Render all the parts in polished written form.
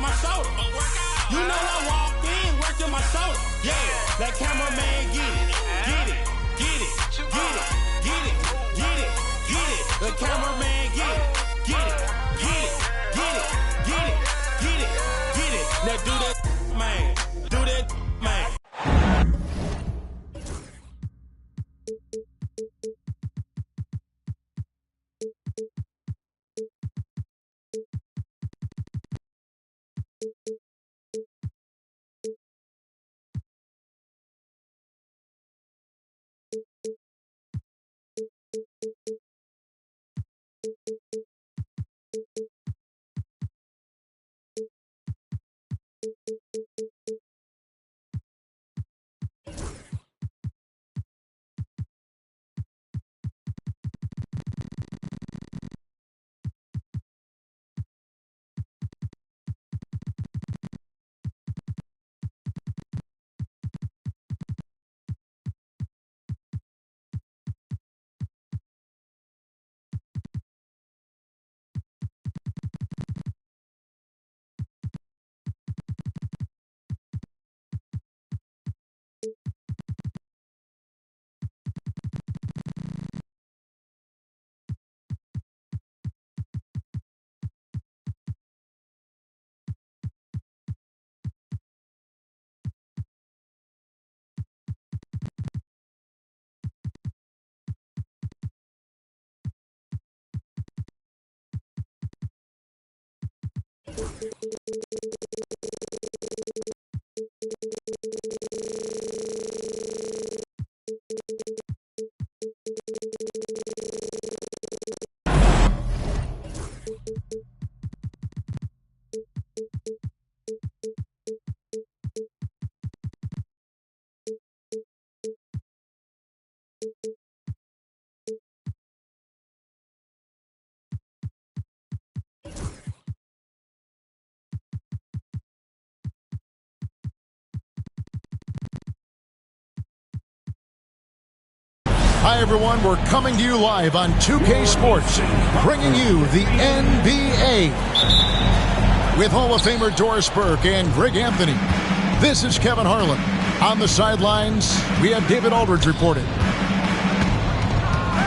my shoulder. You know I walked in, working my shoulder. Yeah, that cameraman get it, get it, get it, get it, get it, get it, get it. The cameraman get it, get it, get it, get it, get it, get it, get it. Now do that, man. Do that, man. Hi, everyone. We're coming to you live on 2K Sports, bringing you the NBA with Hall of Famer Doris Burke and Greg Anthony. This is Kevin Harlan. On the sidelines, we have David Aldridge reporting.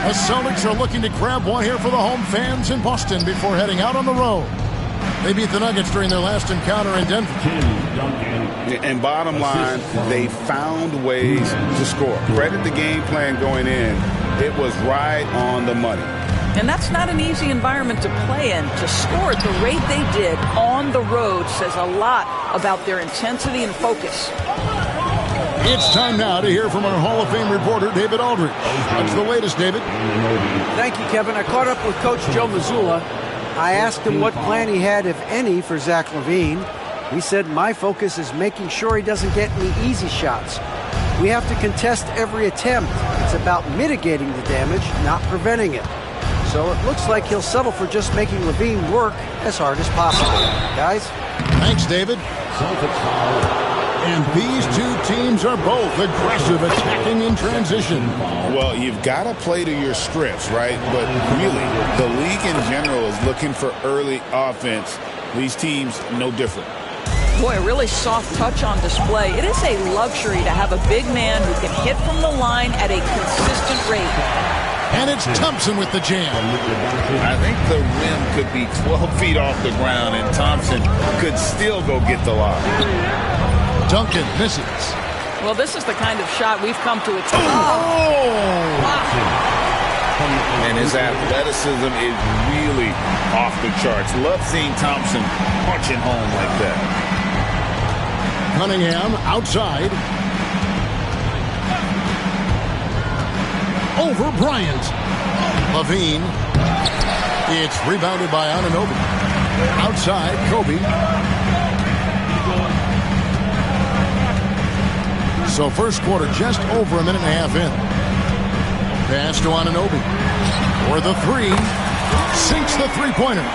The Celtics are looking to grab one here for the home fans in Boston before heading out on the road. They beat the Nuggets during their last encounter in Denver. And bottom line, they found ways to score. Credit the game plan going in. It was right on the money. And that's not an easy environment to play in. To score at the rate they did on the road says a lot about their intensity and focus. It's time now to hear from our Hall of Fame reporter, David Aldridge. What's the latest, David? Thank you, Kevin. I caught up with Coach Joe Mazzulla. I asked him what plan he had, if any, for Zach LaVine. He said, my focus is making sure he doesn't get any easy shots. We have to contest every attempt. It's about mitigating the damage, not preventing it. So it looks like he'll settle for just making LaVine work as hard as possible. Guys? Thanks, David. And these two teams are both aggressive, attacking in transition. Well, you've got to play to your strengths, right? But really, the league in general is looking for early offense. These teams, no different. Boy, a really soft touch on display. It is a luxury to have a big man who can hit from the line at a consistent rate. And it's Thompson with the jam. I think the rim could be 12 feet off the ground, and Thompson could still go get the lob. Duncan misses. Well, this is the kind of shot we've come to expect. And his athleticism is really off the charts. Love seeing Thompson punching home like that. Cunningham outside. Over Bryant. LaVine. It's rebounded by Anunoby. Outside, Kobe. So first quarter just over a minute and a half in. Pass to Anunoby. For the three. Sinks the three-pointer.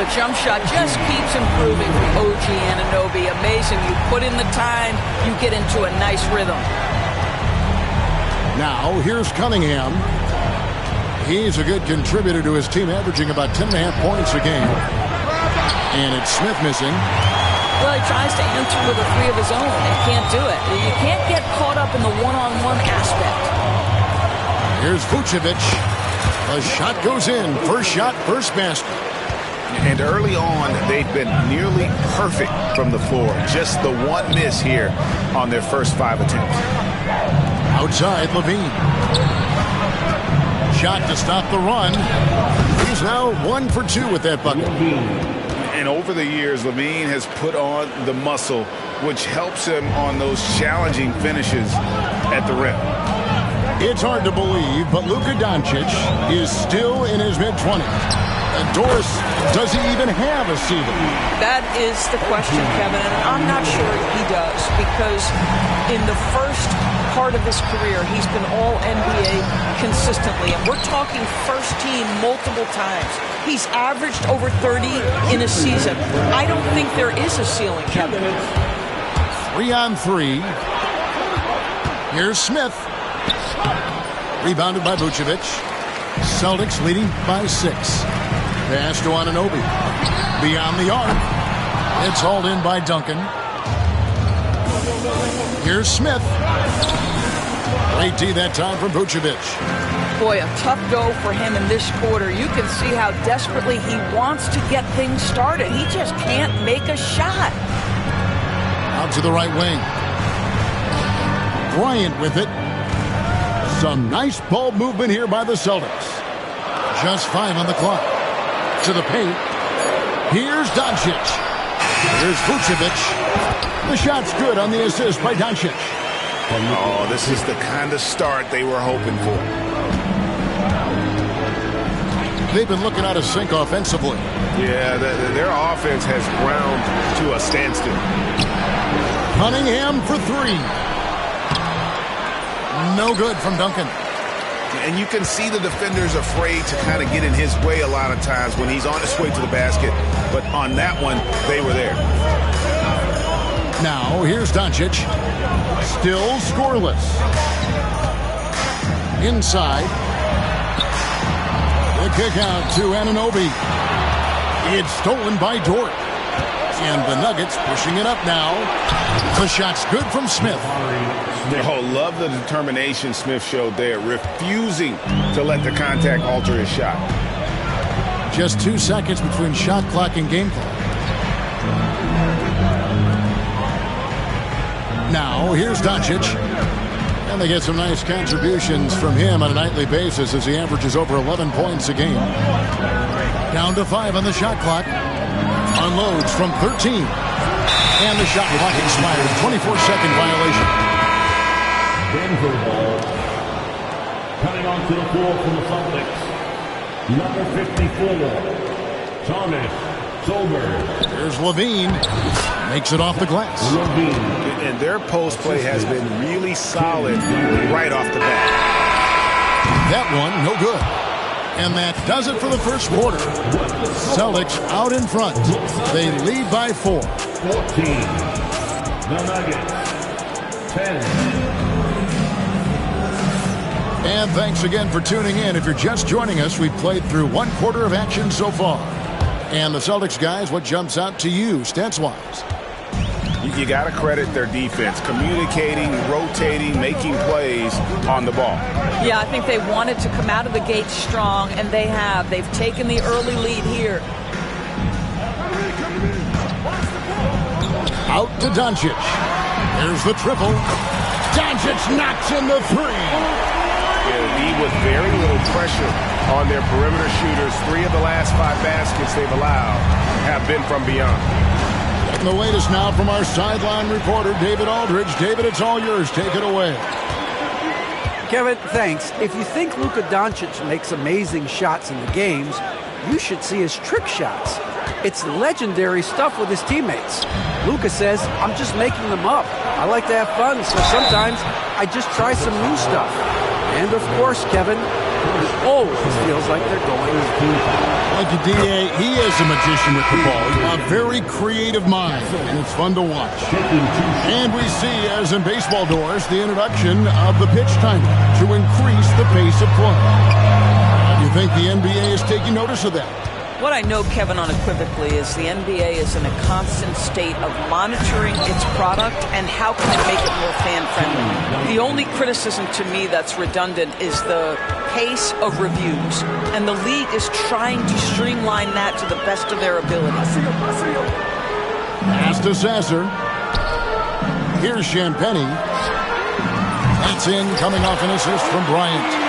The jump shot just keeps improving from OG Anunoby. Amazing. You put in the time, you get into a nice rhythm. Now, here's Cunningham. He's a good contributor to his team, averaging about 10.5 points a game. And it's Smith missing. Well, he tries to answer with a three of his own and can't do it. You can't get caught up in the one-on-one aspect. Here's Vucevic. A shot goes in. First shot, first basket. And early on, they've been nearly perfect from the floor. Just the one miss here on their first 5 attempts. Outside, Levine. Shot to stop the run. He's now 1 for 2 with that bucket. And over the years, Levine has put on the muscle, which helps him on those challenging finishes at the rim. It's hard to believe, but Luka Doncic is still in his mid-20s. Doris, does he even have a ceiling? That is the question, Kevin, and I'm not sure he does, because in the first part of his career, he's been All-NBA consistently, and we're talking first team multiple times. He's averaged over 30 in a season. I don't think there is a ceiling, Kevin. 3-on-3. Here's Smith. Rebounded by Vucevic. Celtics leading by 6. Pass to Anunoby. Beyond the arc. It's hauled in by Duncan. Here's Smith. Great D that time from Vucevic. Boy, a tough go for him in this quarter. You can see how desperately he wants to get things started. He just can't make a shot. Out to the right wing. Bryant with it. Some nice ball movement here by the Celtics. Just 5 on the clock. To the paint. Here's Doncic. Here's Vucevic. The shot's good on the assist by Doncic. Oh, this is the kind of start they were hoping for. They've been looking out of sync offensively. Yeah, their offense has ground to a standstill. Cunningham for 3. No good from Duncan. And you can see the defenders afraid to kind of get in his way a lot of times when he's on his way to the basket. But on that one, they were there. Now, here's Doncic. Still scoreless. Inside. The kick out to Anunoby. It's stolen by Dort. And the Nuggets pushing it up now. The shot's good from Smith. Oh, love the determination Smith showed there, refusing to let the contact alter his shot. Just 2 seconds between shot clock and game clock. Now, here's Doncic. And they get some nice contributions from him on a nightly basis as he averages over 11 points a game. Down to 5 on the shot clock. Unloads from 13. And the shot clock expires. 24-second violation. Denver ball. Coming onto the floor from the Celtics. Number 54, Thomas Solberg. There's Levine. Makes it off the glass. And their post play has been really solid right off the bat. That one, no good. And that does it for the first quarter. Celtics out in front. They lead by 4. 14. The Nuggets. 10. And thanks again for tuning in. If you're just joining us, we've played through 1 quarter of action so far. And the Celtics guys, what jumps out to you stats-wise? You got to credit their defense, communicating, rotating, making plays on the ball. Yeah, I think they wanted to come out of the gate strong, and they have. They've taken the early lead here. Out to Doncic. There's the triple. Doncic knocks in the 3. Yeah, with very little pressure on their perimeter shooters. 3 of the last 5 baskets they've allowed have been from beyond. And the latest now from our sideline reporter, David Aldridge. David, it's all yours. Take it away. Kevin, thanks. If you think Luka Doncic makes amazing shots in the games, you should see his trick shots. It's legendary stuff with his teammates. Luka says, I'm just making them up. I like to have fun, so sometimes I just try some new stuff. And of course, Kevin, it always feels like they're going to. Like a DA, he is a magician with the ball. A very creative mind, and it's fun to watch. And we see, as in baseball doors, the introduction of the pitch timer to increase the pace of play. You think the NBA is taking notice of that? What I know, Kevin, unequivocally is the NBA is in a constant state of monitoring its product and how can it make it more fan-friendly. The only criticism to me that's redundant is the pace of reviews, and the league is trying to streamline that to the best of their ability. Pass to Sasser. Here's Champagnie. That's in, coming off an assist from Bryant.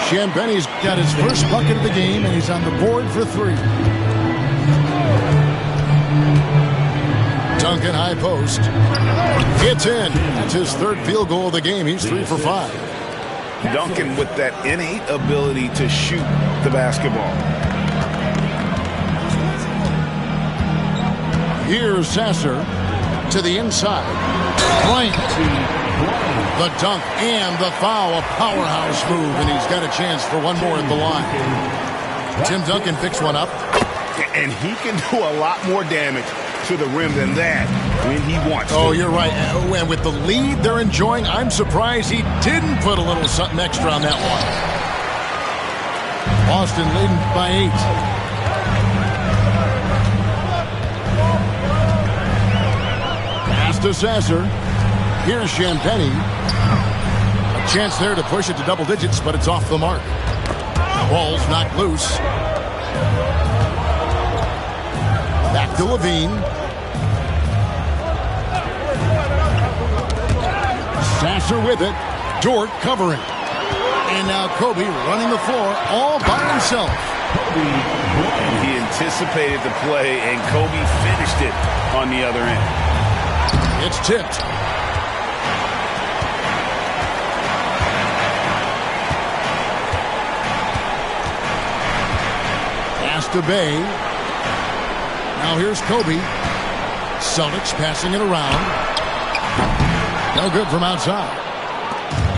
Champagnie's got his first bucket of the game, and he's on the board for 3. Duncan high post. It's in. That's his 3rd field goal of the game. He's 3 for 5. Duncan with that innate ability to shoot the basketball. Here's Sasser to the inside. Bryant. The dunk and the foul, a powerhouse move, and he's got a chance for one more at the line. Tim Duncan picks one up. And he can do a lot more damage to the rim than that when he wants to. Oh, you're right. And with the lead they're enjoying, I'm surprised he didn't put a little something extra on that one. Boston leading by 8. Pass to Sasser. Here's Champagnie. A chance there to push it to double digits, but it's off the mark. Ball's knocked loose. Back to Levine. Sasser with it. Dort covering. And now Kobe running the floor all by himself. He anticipated the play, and Kobe finished it on the other end. It's tipped. To Bay. Now here's Kobe. Celtics passing it around. No good from outside.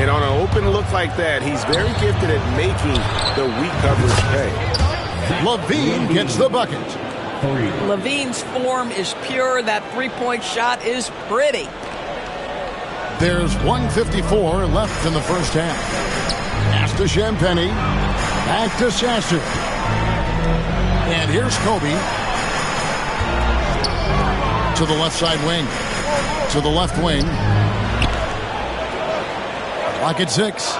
And on an open look like that, he's very gifted at making the weak coverage pay. Levine gets the bucket. Levine's form is pure. That three-point shot is pretty. There's 1:54 left in the first half. Pass to Champagnie. Back to Sasser. And here's Kobe to the left side wing, to the left wing. Clock at 6.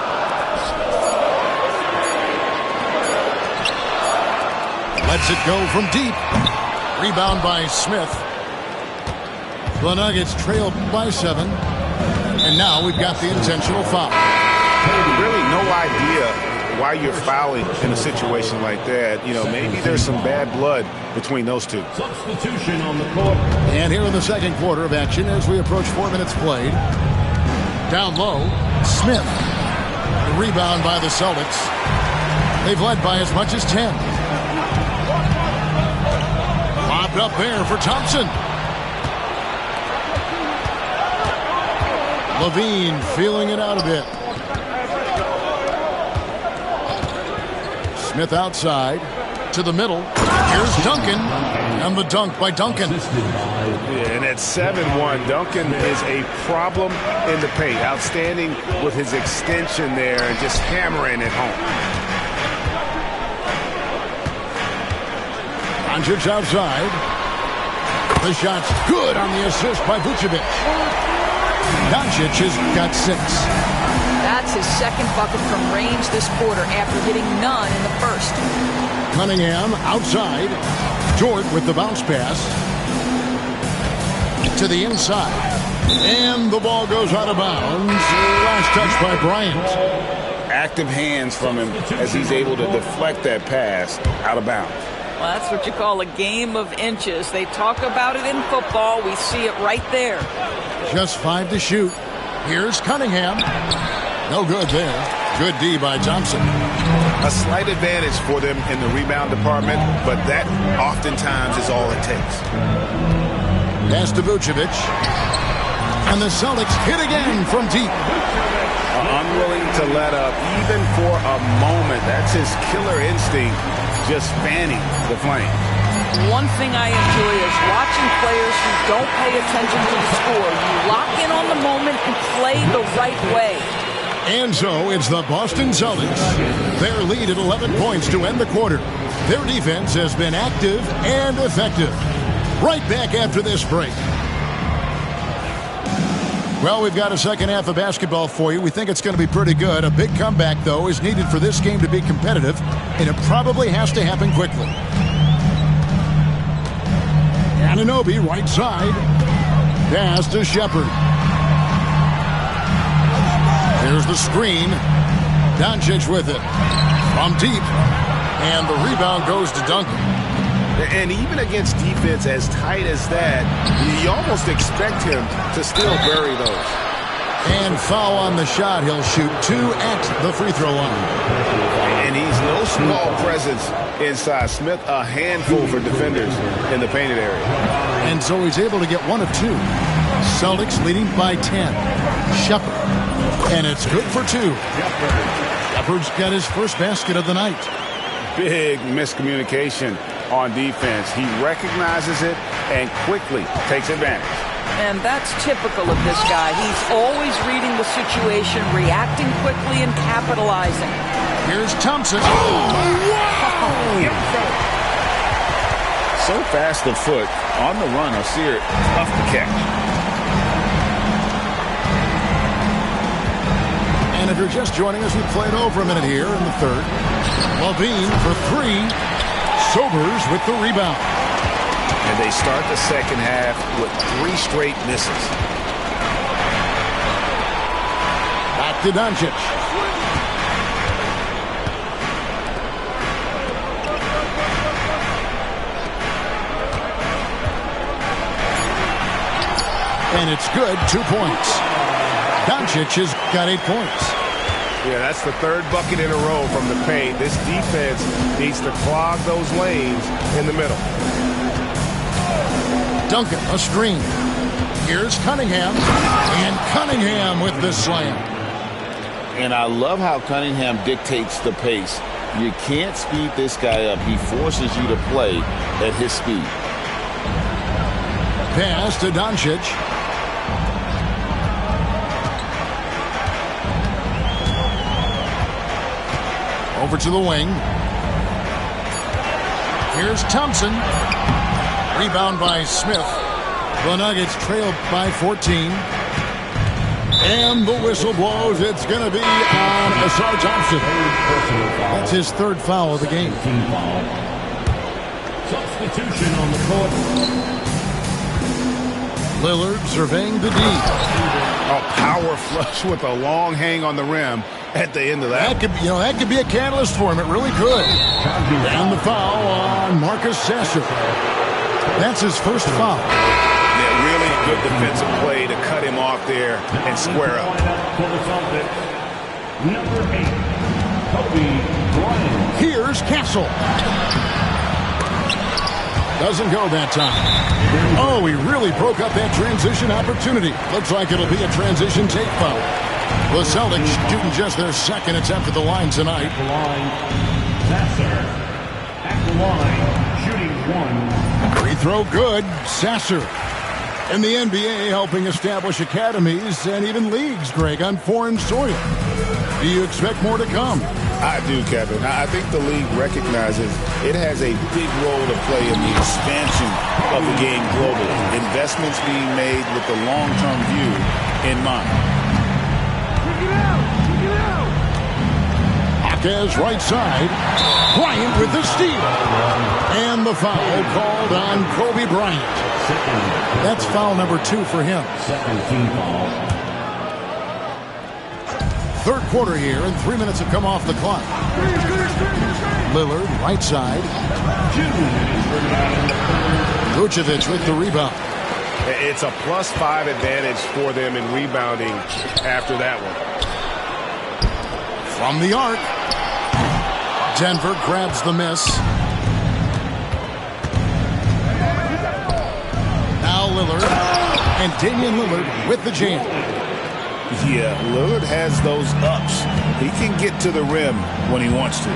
Lets it go from deep. Rebound by Smith. The Nuggets trailed by 7. And now we've got the intentional foul. Really no idea why you're fouling in a situation like that. You know, maybe there's some bad blood between those two. Substitution on the court. And here in the second quarter of action as we approach 4 minutes played. Down low, Smith. The rebound by the Celtics. They've led by as much as 10. Lobbed up there for Thompson. Levine feeling it out a bit. Smith outside to the middle. Here's Duncan. And the dunk by Duncan. Yeah, and at 7-1, Duncan is a problem in the paint. Outstanding with his extension there and just hammering it home. Doncic outside. The shot's good on the assist by Vucevic. Doncic has got 6. That's his second bucket from range this quarter after hitting none in the first. Cunningham outside. Dort with the bounce pass. To the inside. And the ball goes out of bounds. Last touch by Bryant. Active hands from him as he's able to deflect that pass out of bounds. Well, that's what you call a game of inches. They talk about it in football. We see it right there. Just 5 to shoot. Here's Cunningham. No good there. Good D by Thompson. A slight advantage for them in the rebound department, but that oftentimes is all it takes. Pass to Vucevic. And the Celtics hit again from deep. Unwilling to let up even for a moment. That's his killer instinct, just fanning the flame. One thing I enjoy is watching players who don't pay attention to the score. You lock in on the moment and play the right way. And so it's the Boston Celtics. Their lead at 11 points to end the quarter. Their defense has been active and effective. Right back after this break. Well, we've got a second half of basketball for you. We think it's going to be pretty good. A big comeback, though, is needed for this game to be competitive, and it probably has to happen quickly. Anunoby, right side. Pass to Shepard. Here's the screen. Doncic with it. From deep. And the rebound goes to Duncan. And even against defense as tight as that, you almost expect him to still bury those. And foul on the shot. He'll shoot 2 at the free throw line. And he's no small presence inside. Smith, a handful for defenders in the painted area. And so he's able to get 1 of 2. Celtics leading by 10. Shepard. And it's good for 2. Shepard's got his first basket of the night. Big miscommunication on defense. He recognizes it and quickly takes advantage. And that's typical of this guy. He's always reading the situation, reacting quickly, and capitalizing. Here's Thompson. Oh, wow! So fast of foot on the run. Osir, tough to catch. And if you're just joining us, we played over a minute here in the third. LaVine for 3. Sobers with the rebound. And they start the second half with 3 straight misses. Back to Doncic. And it's good. 2 points. Doncic has got 8 points. Yeah, that's the 3rd bucket in a row from the paint. This defense needs to clog those lanes in the middle. Duncan, a screen. Here's Cunningham. And Cunningham with the slam. And I love how Cunningham dictates the pace. You can't speed this guy up. He forces you to play at his speed. Pass to Doncic. Over to the wing. Here's Thompson. Rebound by Smith. The Nuggets trail by 14. And the whistle blows. It's going to be on Ausar Thompson. That's his 3rd foul of the game. Substitution on the court. Lillard surveying the D. A power flush with a long hang on the rim at the end of that. That could be a catalyst for him. It really could. And the foul on Marcus Sasser. That's his first foul. Yeah, really good defensive play to cut him off there and square up. Number 8, Kobe Bryant. Here's Castle. Doesn't go that time. Oh, he really broke up that transition opportunity. Looks like it'll be a transition take foul. The Celtics shooting just their 2nd attempt at the line tonight. Sasser at the line, shooting 1. Free throw good. Sasser. In the NBA, helping establish academies and even leagues, Greg, on foreign soil. Do you expect more to come? I do, Kevin. I think the league recognizes it has a big role to play in the expansion of the game globally. Investments being made with the long-term view in mind. Hawkes right side. Bryant with the steal. And the foul called on Kobe Bryant. That's foul number 2 for him. 2nd foul. 3rd quarter here, and 3 minutes have come off the clock. Lillard, right side. Vucevic with the rebound. It's a +5 advantage for them in rebounding after that one. From the arc. Denver grabs the miss. Now Lillard. And Damian Lillard with the jam. Yeah, Lillard has those ups. He can get to the rim when he wants to.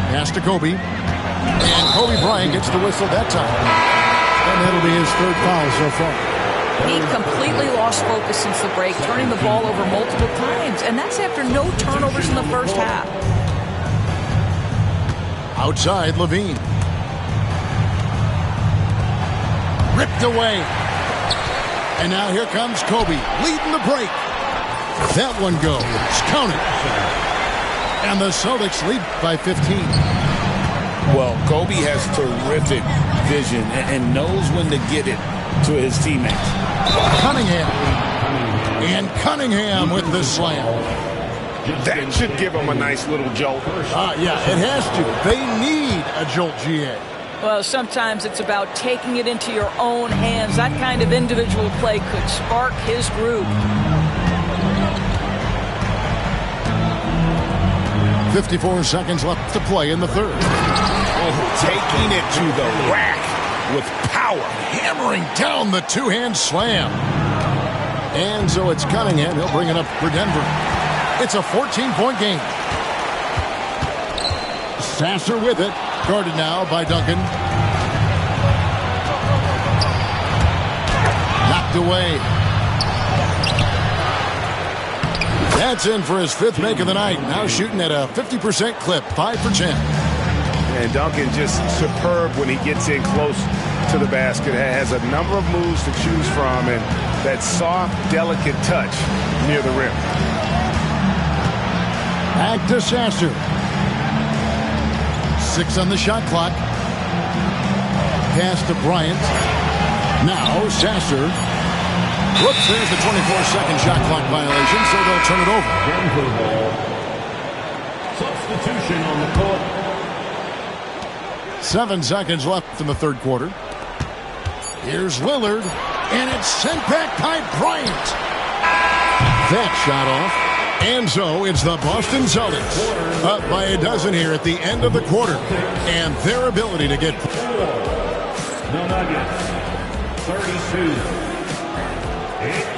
Pass to Kobe. And Kobe Bryant gets the whistle that time. And that'll be his 3rd foul so far. He completely lost focus since the break, turning the ball over multiple times. And that's after no turnovers in the first half. Outside, Levine. Ripped away. And now here comes Kobe, leading the break. That one goes. Counted. And the Celtics lead by 15. Well, Kobe has terrific vision and knows when to get it to his teammates. Cunningham. And Cunningham with the slam. That should give him a nice little jolt. Yeah, it has to. They need a jolt, GA. Well, sometimes it's about taking it into your own hands. That kind of individual play could spark his groove. 54 seconds left to play in the third. Taking it to the rack with power. Hammering down the two-hand slam. And so it's Cunningham. He'll bring it up for Denver. It's a 14-point game. Sasser with it. Guarded now by Duncan. Knocked away. That's in for his fifth make of the night. Now shooting at a 50% clip. 5 for 10. And Duncan just superb when he gets in close to the basket. Has a number of moves to choose from, and that soft, delicate touch near the rim. Back to Sasser. 6 on the shot clock. Pass to Bryant. Now Sasser. Whoops, there's the 24-second shot clock violation, so they'll turn it over. Denver ball. Substitution on the court. 7 seconds left in the third quarter. Here's Lillard, and it's sent back by Bryant. That shot off. And so it's the Boston Celtics up by a dozen here at the end of the quarter. And their ability to get... The Nuggets, 32.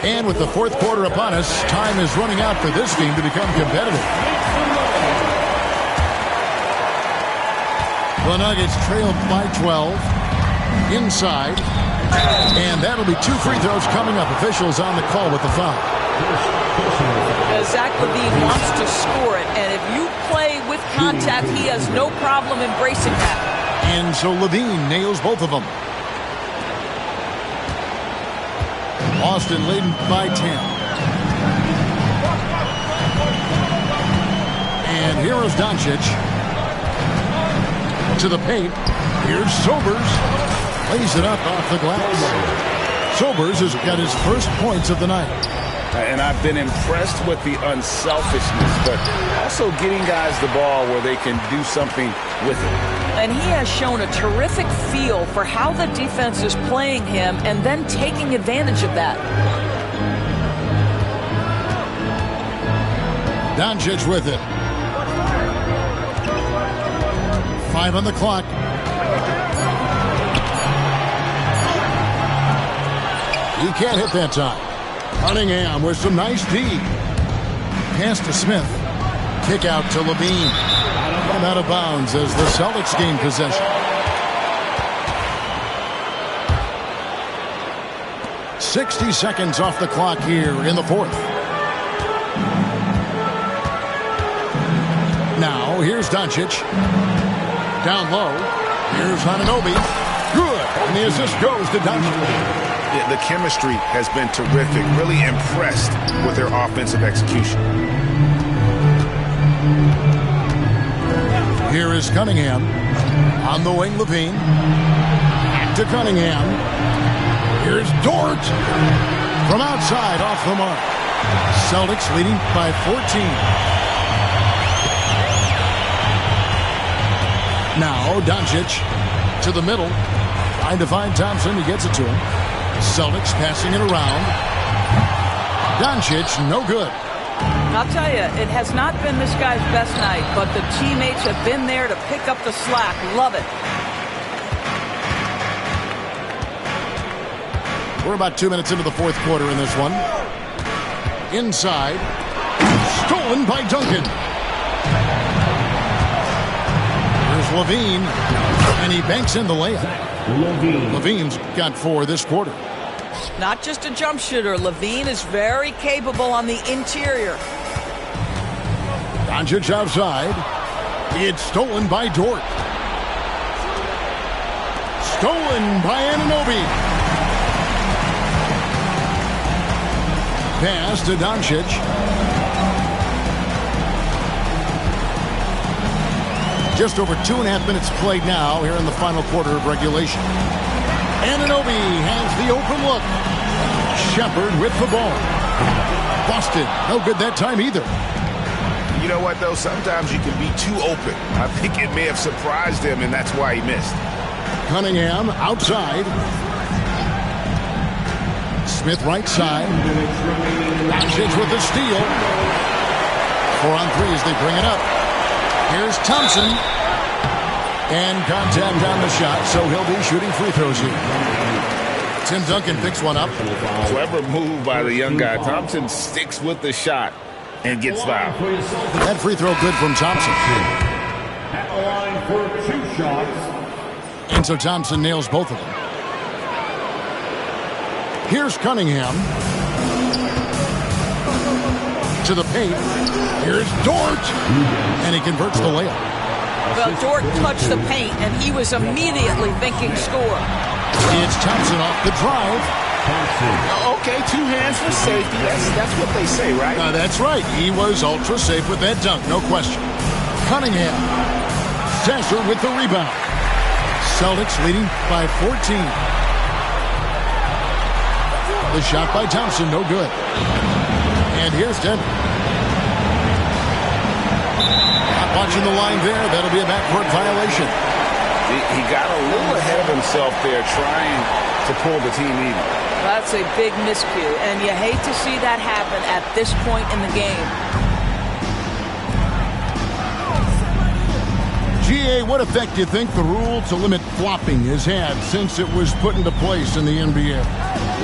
And with the fourth quarter upon us, time is running out for this team to become competitive. The Nuggets trail by 12. Inside. And that'll be 2 free throws coming up. Officials on the call with the foul. Zach LaVine wants to score it, and if you play with contact, he has no problem embracing that. And so LaVine nails both of them. Austin leading by 10. And here is Doncic. To the paint. Here's Sobers. Lays it up off the glass. Sobers has got his first points of the night. And I've been impressed with the unselfishness, but also getting guys the ball where they can do something with it. And he has shown a terrific feel for how the defense is playing him and then taking advantage of that. Doncic with it. 5 on the clock. He can't hit that time. Cunningham with some nice D. Pass to Smith. Kick out to Levine. And out of bounds as the Celtics gain possession. 60 seconds off the clock here in the fourth. Now here's Doncic. Down low. Here's Anunoby. Good. And the assist goes to Doncic. The chemistry has been terrific. Really impressed with their offensive execution. Here is Cunningham. On the wing, Levine. To Cunningham. Here's Dort. From outside, off the mark. Celtics leading by 14. Now Doncic to the middle. Trying to find Thompson. He gets it to him. Celtics passing it around. Doncic, no good. I'll tell you, it has not been this guy's best night, but the teammates have been there to pick up the slack. Love it. We're about 2 minutes into the fourth quarter in this one. Inside. Stolen by Duncan. Here's Levine. And he banks in the layup. Levine's got 4 this quarter. Not just a jump shooter. Levine is very capable on the interior. Doncic outside. It's stolen by Dort. stolen by Anunoby. Pass to Doncic. Just over 2.5 minutes played now here in the final quarter of regulation. Anunoby has the open look. Shepherd with the ball. Boston, no good that time either. You know what, though? Sometimes you can be too open. I think it may have surprised him, and that's why he missed. Cunningham outside. Smith right side. Doncic with the steal. 4 on 3 as they bring it up. Here's Thompson. And contact on the shot, so he'll be shooting free throws here. Tim Duncan picks one up. Clever move by the young guy. Thompson sticks with the shot and gets fouled. That free throw good from Thompson. At the line for 2 shots. And so Thompson nails both of them. Here's Cunningham. To the paint. Here's Dort. And he converts the layup. Well, Dort touched the paint, and he was immediately thinking score. It's Thompson off the drive. Okay, 2 hands for safety. That's what they say, right? That's right. He was ultra safe with that dunk, no question. Cunningham. Sasser with the rebound. Celtics leading by 14. The shot by Thompson, no good. And here's Denver. Not watching the line there. That'll be a backcourt violation. He got a little ahead of himself there trying to pull the team even. That's a big miscue, and you hate to see that happen at this point in the game. GA, what effect do you think the rule to limit flopping has had since it was put into place in the NBA?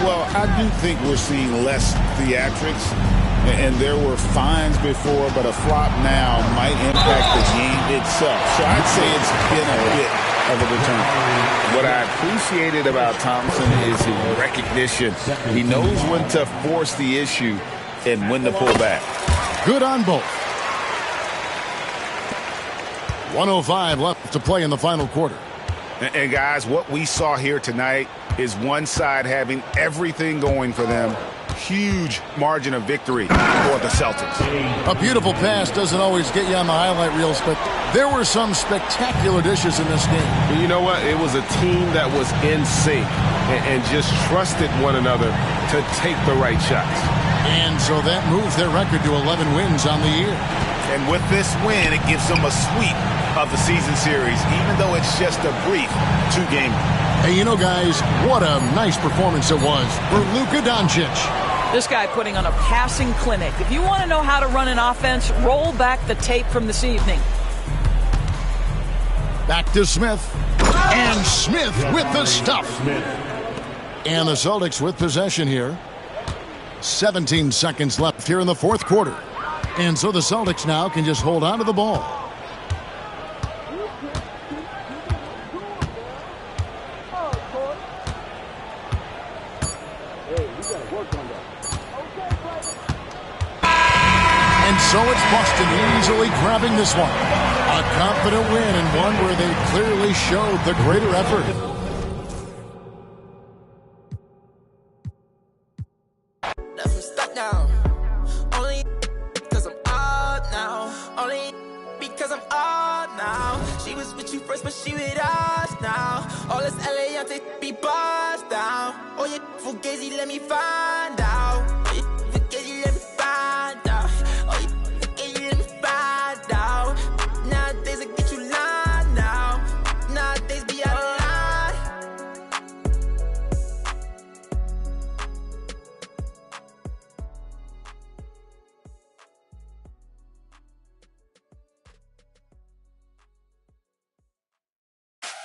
Well, I do think we're seeing less theatrics, and there were fines before, but a flop now might impact the game itself. So I'd say it's been a bit of a deterrent. What I appreciated about Thompson is his recognition. He knows when to force the issue and when to pull back. Good on both. 1:05 left to play in the final quarter. And guys, what we saw here tonight is one side having everything going for them. Huge margin of victory for the Celtics. A beautiful pass doesn't always get you on the highlight reels, but there were some spectacular dishes in this game. You know what? It was a team that was in sync and just trusted one another to take the right shots. And so that moves their record to 11 wins on the year. And with this win, it gives them a sweep of the season series, even though it's just a brief 2-game. Hey, you know, guys, what a nice performance it was for Luka Doncic. This guy putting on a passing clinic. If you want to know how to run an offense, roll back the tape from this evening. Back to Smith. And Smith with the stuff. And the Celtics with possession here. 17 seconds left here in the fourth quarter. And so the Celtics now can just hold on to the ball. And so it's Boston easily grabbing this one. A confident win and one where they clearly showed the greater effort. She was with you first, but she with us now. All this LA, be bossed down. Oh, yeah, Fugazi, let me find out. Oh, yeah, Fugazi, let me find out. Oh, yeah, Fugazi, let me find out. Nowadays, I get you lying now. Nowadays, be out of line.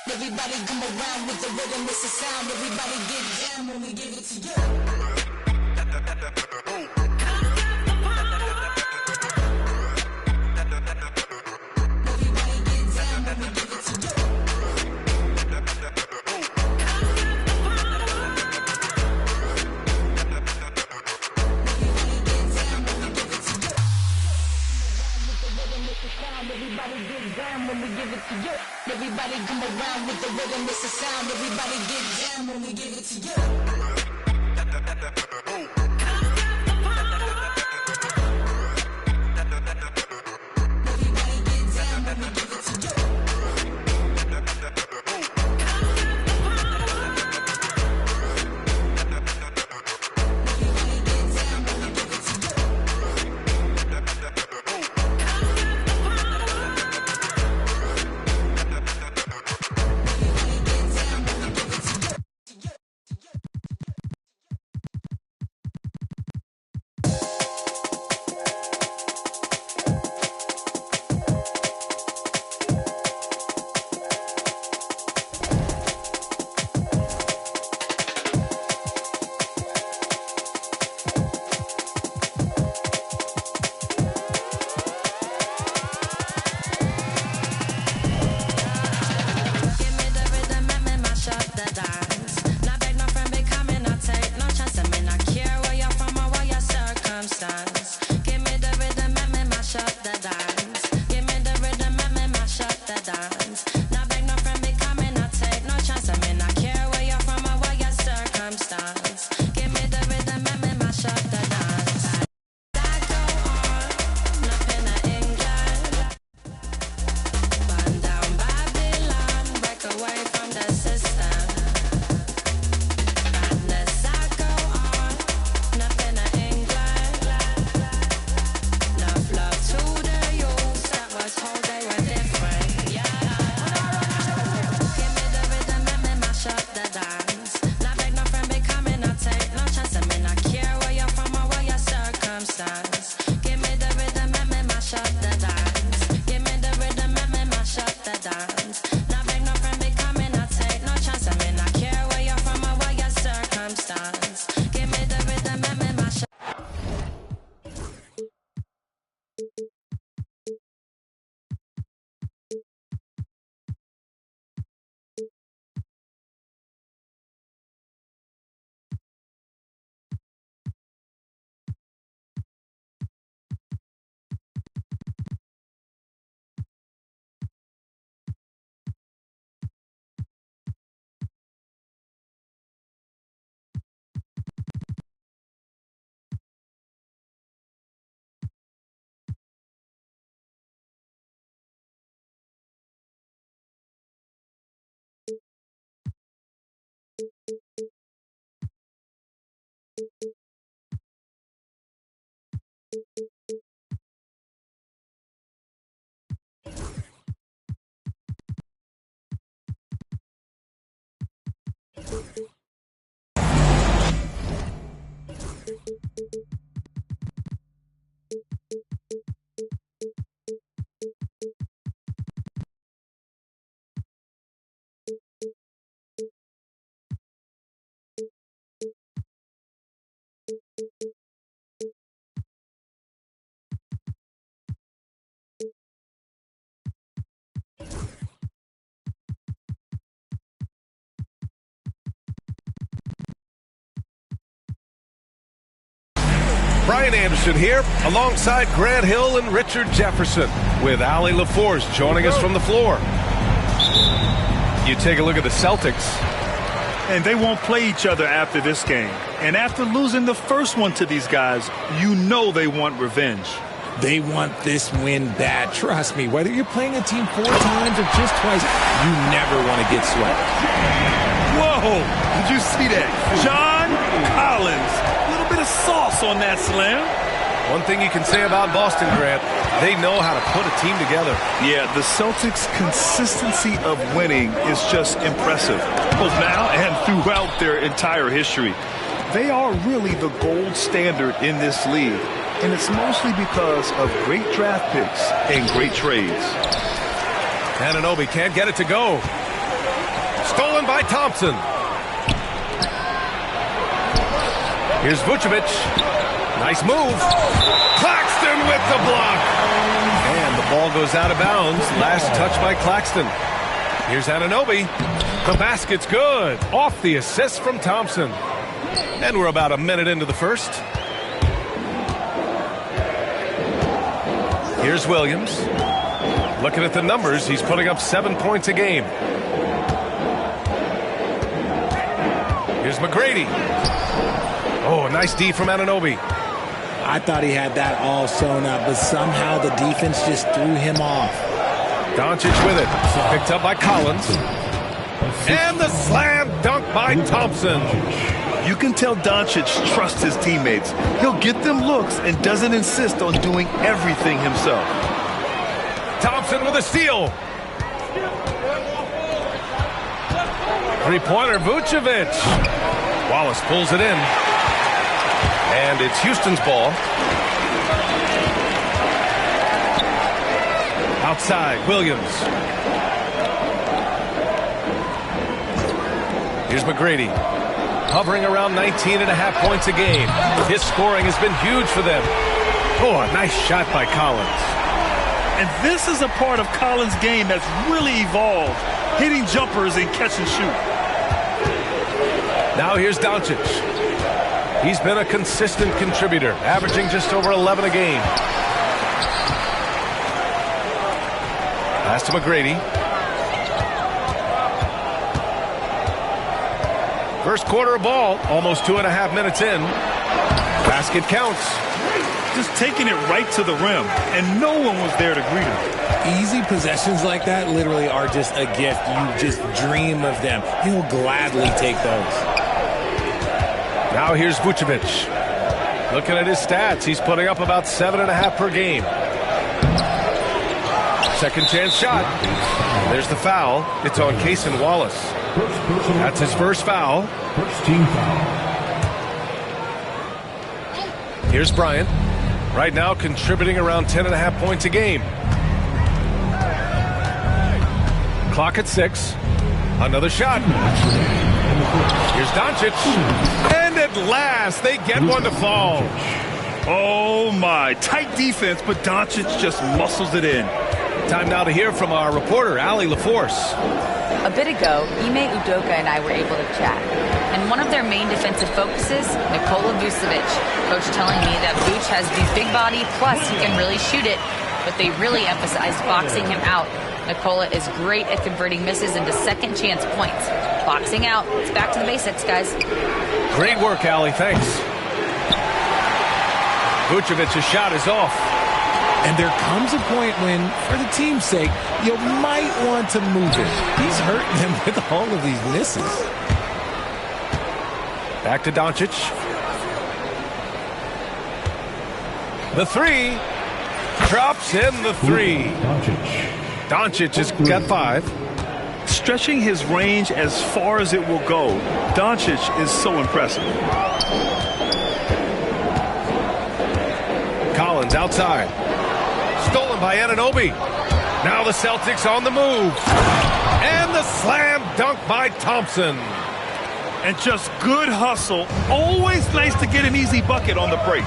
Everybody come around with the rhythm, it's a sound. Everybody get down when we give it to you. Everybody get down when we give it to you. Everybody come around with the the rhythm, it's a sound. Everybody get down when we give it to you. Brian Anderson here, alongside Grant Hill and Richard Jefferson, with Allie LaForce joining us from the floor. You take a look at the Celtics. And they won't play each other after this game. And after losing the first one to these guys, you know they want revenge. They want this win bad. Trust me, whether you're playing a team 4 times or just twice, you never want to get swept. Whoa! Did you see that? John Collins. A little bit of sauce on that slam. One thing you can say about Boston, Grant, they know how to put a team together. Yeah, the Celtics' consistency of winning is just impressive, both now and throughout their entire history. They are really the gold standard in this league, and it's mostly because of great draft picks and great trades. Anunoby can't get it to go. Stolen by Thompson. Here's Vucevic. Nice move. Claxton with the block. And the ball goes out of bounds. Last touch by Claxton. Here's Anunoby. The basket's good. Off the assist from Thompson. And we're about a minute into the first. Here's Williams. Looking at the numbers, he's putting up 7 points a game. Here's McGrady. Oh, nice D from Anunoby. I thought he had that all sewn up, but somehow the defense just threw him off. Doncic with it. Picked up by Collins. And the slam dunk by Thompson. You can tell Doncic trusts his teammates. He'll get them looks and doesn't insist on doing everything himself. Thompson with a steal. Three-pointer, Vucevic. Wallace pulls it in. And it's Houston's ball. Outside, Williams. Here's McGrady. Hovering around 19.5 points a game. His scoring has been huge for them. Oh, a nice shot by Collins. And this is a part of Collins' game that's really evolved. Hitting jumpers and catch and shoot. Now here's Doncic. He's been a consistent contributor, averaging just over 11 a game. Pass to McGrady. First quarter of ball, almost 2.5 minutes in. Basket counts. Just taking it right to the rim, and no one was there to greet him. Easy possessions like that literally are just a gift. You just dream of them. He'll gladly take those. Now here's Vucevic. Looking at his stats, he's putting up about 7.5 per game. Second chance shot. There's the foul. It's on Cason Wallace. That's his first foul. First team foul. Here's Bryant. Right now contributing around 10.5 points a game. Clock at 6. Another shot. Here's Doncic. And at last, they get one to fall. Oh, my. Tight defense, but Doncic just muscles it in. Time now to hear from our reporter, Allie LaForce. A bit ago, Ime Udoka and I were able to chat. And one of their main defensive focuses, Nikola Vucevic. Coach telling me that Vuce has the big body, plus he can really shoot it, but they really emphasized boxing him out. Nikola is great at converting misses into second chance points. Boxing out. It's back to the basics, guys. Great work, Allie. Thanks. Vucevic's shot is off. And there comes a point when, for the team's sake, you might want to move it. He's hurting them with all of these misses. Back to Doncic. The three. Drops in the three. Doncic has got 5. Stretching his range as far as it will go. Doncic is so impressive. Collins outside. Stolen by Anunoby. Now the Celtics on the move. And the slam dunk by Thompson. And just good hustle. Always nice to get an easy bucket on the break.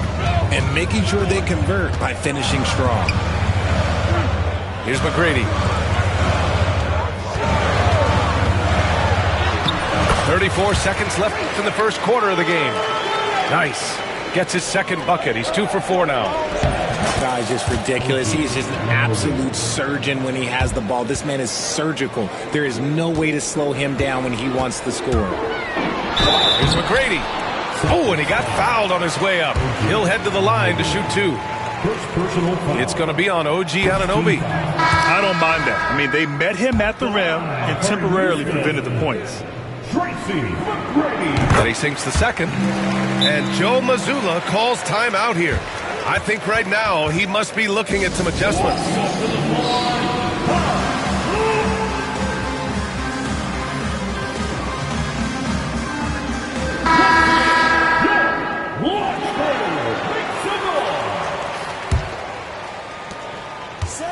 And making sure they convert by finishing strong. Here's McGrady. 34 seconds left in the first quarter of the game. Nice. Gets his second bucket. He's 2 for 4 now. This guy's just ridiculous. He is just an absolute surgeon when he has the ball. This man is surgical. There is no way to slow him down when he wants to score. Here's McGrady. Oh, and he got fouled on his way up. He'll head to the line to shoot 2. It's going to be on OG Anunoby. I don't mind that. I mean, they met him at the rim and temporarily prevented the points. But he sinks the second. And Joe Mazzulla calls timeout here. I think right now he must be looking at some adjustments.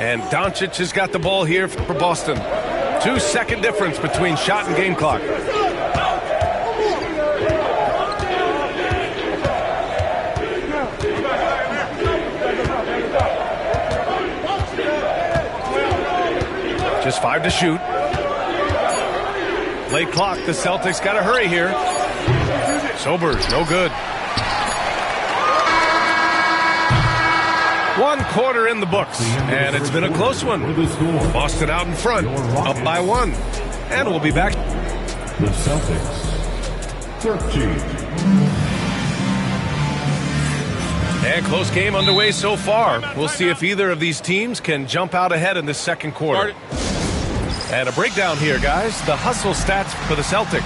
And Doncic has got the ball here for Boston. 2-second difference between shot and game clock. Just 5 to shoot. Late clock. The Celtics got to hurry here. Sobers, no good. 1 quarter in the books, and it's been a close one. Boston out in front, up by 1. And we'll be back. The Celtics 13. And close game underway so far. We'll see if either of these teams can jump out ahead in this second quarter. And a breakdown here, guys. The hustle stats for the Celtics.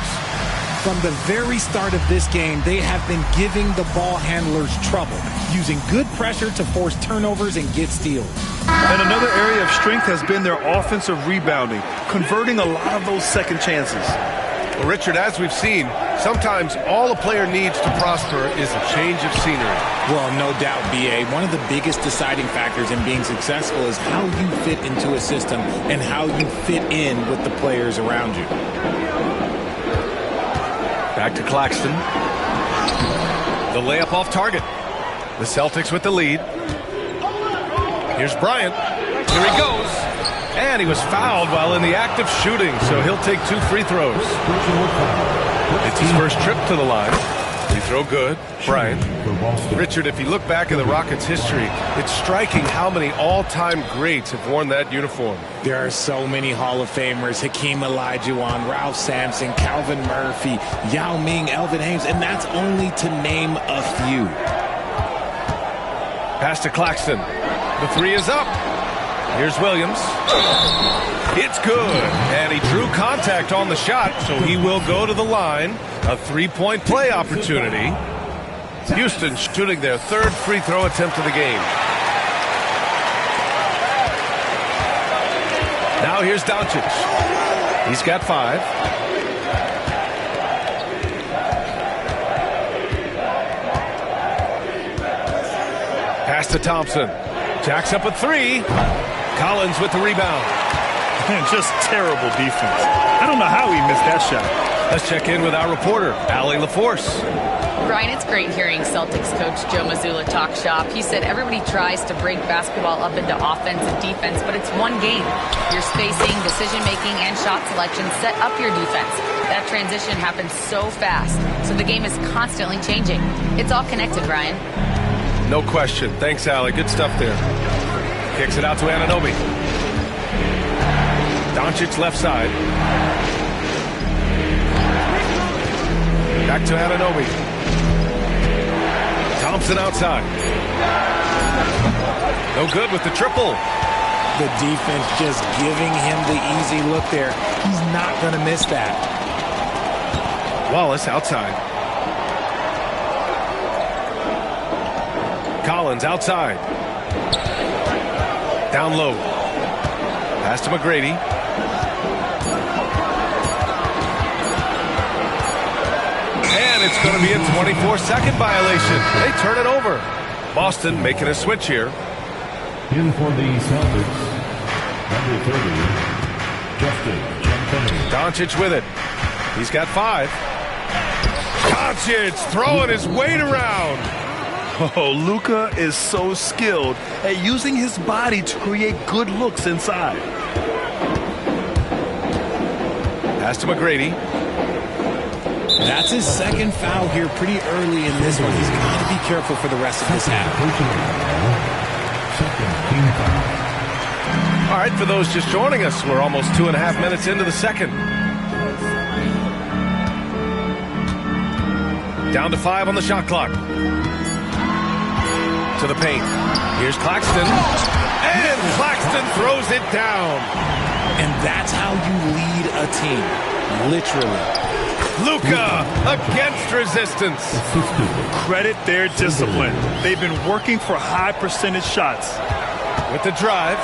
From the very start of this game, they have been giving the ball handlers trouble, using good pressure to force turnovers and get steals. And another area of strength has been their offensive rebounding, converting a lot of those second chances. Well, Richard, as we've seen, sometimes all a player needs to prosper is a change of scenery. Well, no doubt, B.A. One of the biggest deciding factors in being successful is how you fit into a system and how you fit in with the players around you. Back to Claxton. The layup off target. The Celtics with the lead. Here's Bryant. Here he goes. And he was fouled while in the act of shooting, so he'll take 2 free throws. It's his first trip to the line. Free throw good. Bryant. Richard, if you look back at the Rockets' history, it's striking how many all-time greats have worn that uniform. There are so many Hall of Famers: Hakeem Olajuwon, Ralph Sampson, Calvin Murphy, Yao Ming, Elvin Hayes, and that's only to name a few. Pass to Claxton. The 3 is up. Here's Williams. It's good. And he drew contact on the shot, so he will go to the line. A 3-point play opportunity. Houston shooting their 3rd free throw attempt of the game. Now here's Doncic. He's got 5. Pass to Thompson. Jacks up a 3. Collins with the rebound. Man, just terrible defense. I don't know how he missed that shot. Let's check in with our reporter, Allie LaForce. Brian, it's great hearing Celtics coach Joe Mazzulla talk shop. He said everybody tries to break basketball up into offense and defense, but it's one game. Your spacing, decision-making, and shot selection set up your defense. That transition happens so fast, so the game is constantly changing. It's all connected, Brian. No question. Thanks, Allie. Good stuff there. Kicks it out to Anunoby. Doncic left side. Back to Anunoby. Thompson outside. No good with the triple. The defense just giving him the easy look there. He's not going to miss that. Wallace outside. Collins outside. Down low. Pass to McGrady. And it's going to be a 24-second violation. They turn it over. Boston making a switch here. In for the Celtics, number 30, Justin Champagnie. Doncic with it. He's got 5. Doncic throwing his weight around. Oh, Luka is so skilled at using his body to create good looks inside. Pass to McGrady. That's his 2nd foul here pretty early in this one. He's got to be careful for the rest of this half. All right, for those just joining us, we're almost 2.5 minutes into the second. Down to 5 on the shot clock. To the paint. Here's Claxton. And Claxton throws it down. And that's how you lead a team. Literally. Luka against resistance. Credit their discipline. They've been working for high percentage shots. With the drive,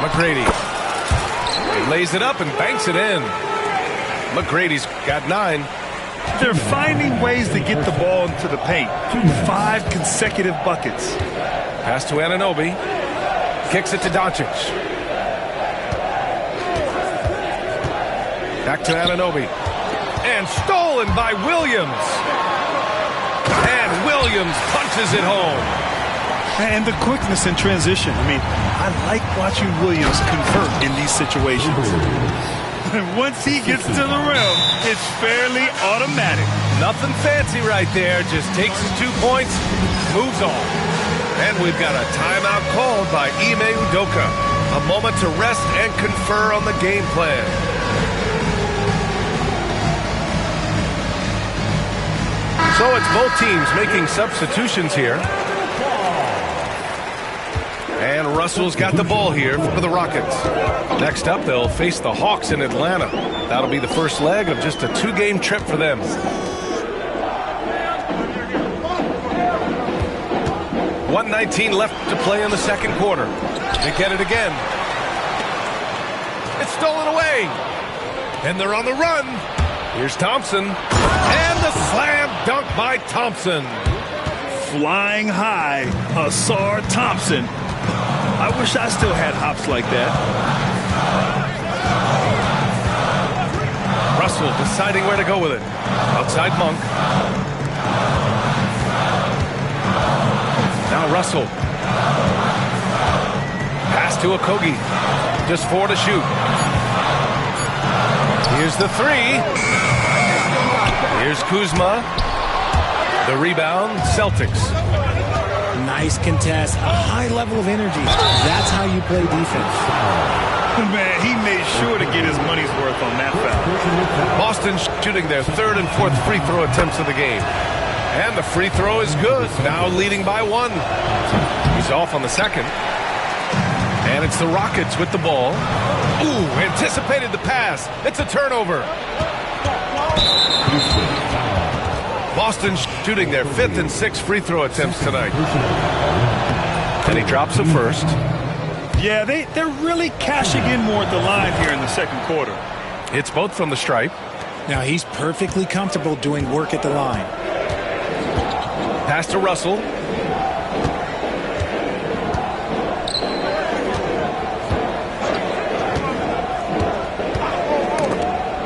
McGrady. He lays it up and banks it in. McGrady's got 9. They're finding ways to get the ball into the paint. 5 consecutive buckets. Pass to Anunoby. Kicks it to Doncic. Back to Anunoby. And stolen by Williams. And Williams punches it home. And the quickness in transition. I mean, I like watching Williams convert in these situations. And once he gets to the rim, it's fairly automatic. Nothing fancy right there. Just takes his 2 points, moves on. And we've got a timeout called by Ime Udoka. A moment to rest and confer on the game plan. So it's both teams making substitutions here. And Russell's got the ball here for the Rockets. Next up, they'll face the Hawks in Atlanta. That'll be the first leg of just a 2-game trip for them. .119 left to play in the second quarter. They get it again. It's stolen away. And they're on the run. Here's Thompson. And the slam dunk by Thompson. Flying high, Ausar Thompson. I wish I still had hops like that. Russell deciding where to go with it. Outside Monk. Now Russell. Pass to Okogie. Just 4 to shoot. Here's the 3. Here's Kuzma. The rebound, Celtics. Nice contest, a high level of energy. That's how you play defense. Man, he made sure to get his money's worth on that foul. Boston shooting their 3rd and 4th free throw attempts of the game. And the free throw is good, now leading by 1. He's off on the second. And it's the Rockets with the ball. Ooh, anticipated the pass. It's a turnover. Boston shooting their 5th and 6th free throw attempts tonight. And he drops the first. Yeah, they're really cashing in more at the line here in the second quarter. It's both from the stripe. Now he's perfectly comfortable doing work at the line. Pass to Russell.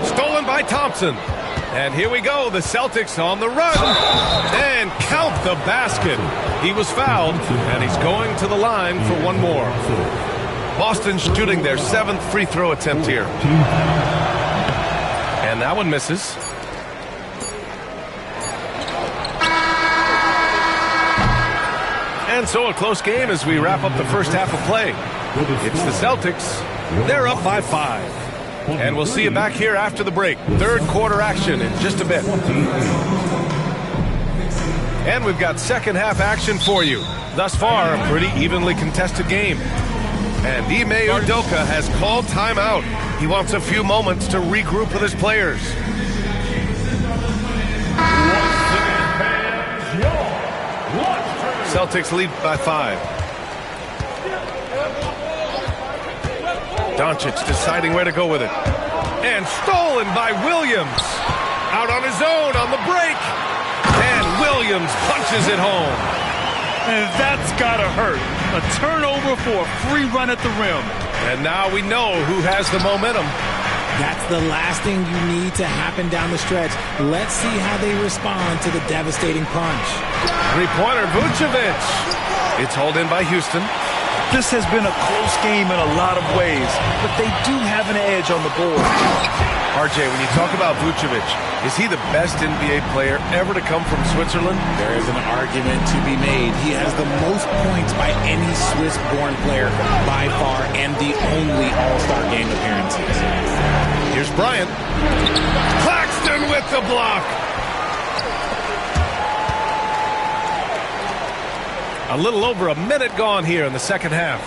Stolen by Thompson. And here we go, the Celtics on the run. And count the basket. He was fouled, and he's going to the line for one more. Boston shooting their 7th free throw attempt here. And that one misses. And so a close game as we wrap up the first half of play. It's the Celtics. They're up by 5. And we'll see you back here after the break. 3rd quarter action in just a bit. And we've got second half action for you. Thus far, a pretty evenly contested game. And Ime Udoka has called timeout. He wants a few moments to regroup with his players. Celtics lead by 5. Doncic deciding where to go with it. And stolen by Williams. Out on his own on the break. And Williams punches it home. And that's gotta hurt. A turnover for a free run at the rim. And now we know who has the momentum. That's the last thing you need to happen down the stretch. Let's see how they respond to the devastating punch. Three-pointer, Vucevic. It's hauled in by Houston. This has been a close game in a lot of ways, but they do have an edge on the board. RJ, when you talk about Vucevic, is he the best NBA player ever to come from Switzerland? There is an argument to be made. He has the most points by any Swiss-born player by far and the only All-Star game appearances. Here's Bryant. Claxton with the block. A little over a minute gone here in the second half.